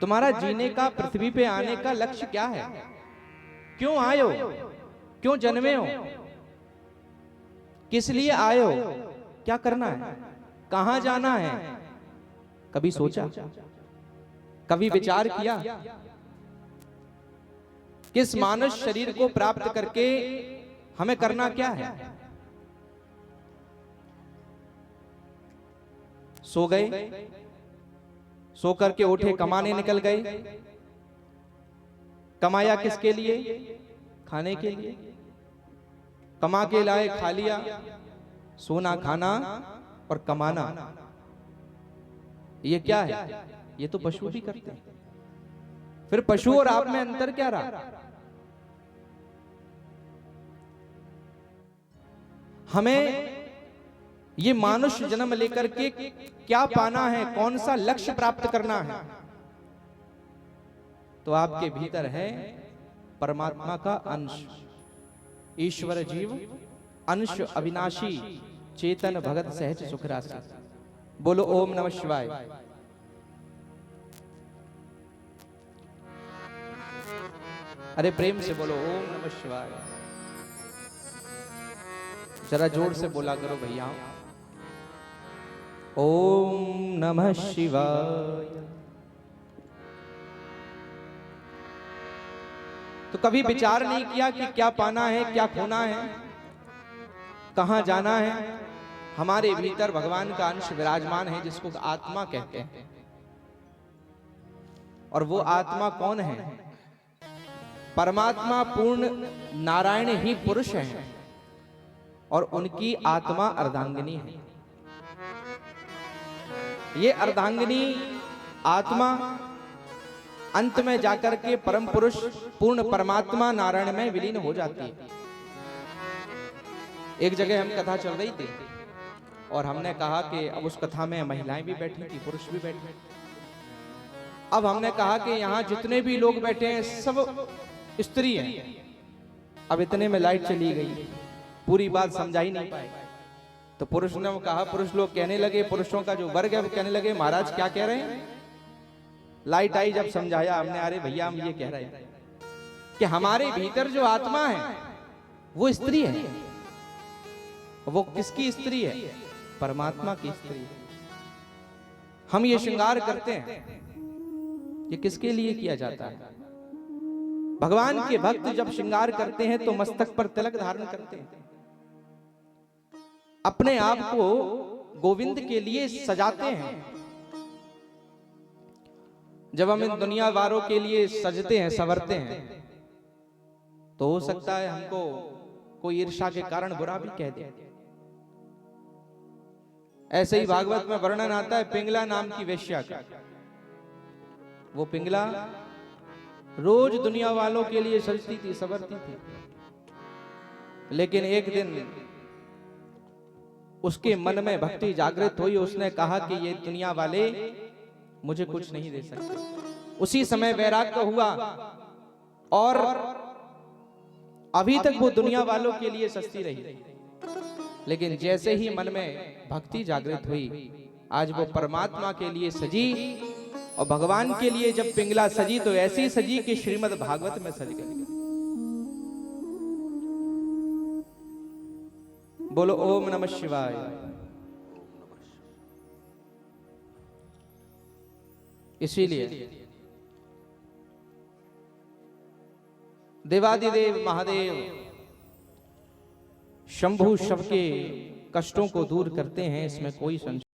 तुम्हारा जीने का, पृथ्वी पे आने का लक्ष्य क्या है? क्यों आए हो? क्यों जन्मे हो? किस लिए आए हो? क्या करना है? कहां जाना है? कभी सोचा? कभी विचार किया? किस मानव शरीर को प्राप्त करके हमें करना क्या है? सो गए, सो करके उठे, कमाने निकल गए। कमाया किसके लिए? खाने के लिए। कमा के लाए, खा लिया। सोना, खाना और कमाना, ये क्या है? ये तो पशु भी करते हैं। फिर पशु और आप में अंतर क्या रहा? हमें ये मानुष्य जन्म लेकर के क्या पाना है? कौन सा लक्ष्य प्राप्त करना है? तो आपके भीतर है परमात्मा का अंश, ईश्वर जीव अंश अविनाशी चेतन भगत सहज सुख राशि। बोलो ओम नमः शिवाय। अरे प्रेम से बोलो ओम नमः शिवाय। जरा जोर से बोला करो भैया, ओम नमः शिवाय। तो कभी विचार नहीं किया कि क्या पाना है, क्या खोना है, कहां जाना है? हमारे भीतर भगवान का अंश विराजमान है जिसको आत्मा कहते हैं। और वो आत्मा कौन है? परमात्मा पूर्ण नारायण ही पुरुष हैं और उनकी आत्मा अर्धांगिनी है। ये अर्धांगिनी आत्मा अंत में जाकर के परम पुरुष पूर्ण परमात्मा नारायण में विलीन हो जाती है। एक जगह हम कथा चल रही थी और हमने कहा कि अब उस कथा में महिलाएं भी बैठी थी, पुरुष भी बैठे। अब हमने कहा कि यहाँ जितने भी लोग बैठे हैं सब स्त्री हैं। अब इतने में लाइट चली गई, पूरी बात समझा ही नहीं पाए। तो पुरुष ने कहा, पुरुष लोग कहने लगे, पुरुषों का जो वर्ग है वो कहने लगे, महाराज क्या कह रहे हैं? लाइट आई, जब समझाया हमने, अरे भैया हम ये कह रहे हैं कि हमारे भीतर जो आत्मा है वो स्त्री है। वो किसकी स्त्री है? परमात्मा की स्त्री है। हम ये श्रृंगार करते हैं, ये किसके लिए किया जाता है? भगवान के भक्त जब श्रृंगार करते हैं तो मस्तक पर तिलक धारण करते हैं, अपने आप को गोविंद के लिए सजाते हैं। जब हम इन दुनिया वालों के लिए सजते हैं, संवरते हैं, तो हो सकता है हमको कोई ईर्ष्या के कारण बुरा भी कह दे। ऐसे ही भागवत में वर्णन आता है पिंगला नाम की वेश्या का। वो पिंगला रोज दुनिया वालों के लिए सजती थी, संवरती थी, लेकिन एक दिन उसके मन में भक्ति जागृत हुई। उसने कहा कि ये दुनिया वाले मुझे कुछ नहीं दे सकते। उसी समय वैराग्य हुआ और अभी तक वो दुनिया वालों के लिए सजती रही। लेकिन जैसे ही मन में भक्ति जागृत हुई, आज वो परमात्मा के लिए सजी। और भगवान के लिए जब पिंगला सजी तो ऐसी सजी कि श्रीमद् भागवत में सज गई। बोलो ओम नमः शिवाय। इसीलिए देवादिदेव महादेव शंभु सबके कष्टों को दूर करते हैं, इसमें कोई संशय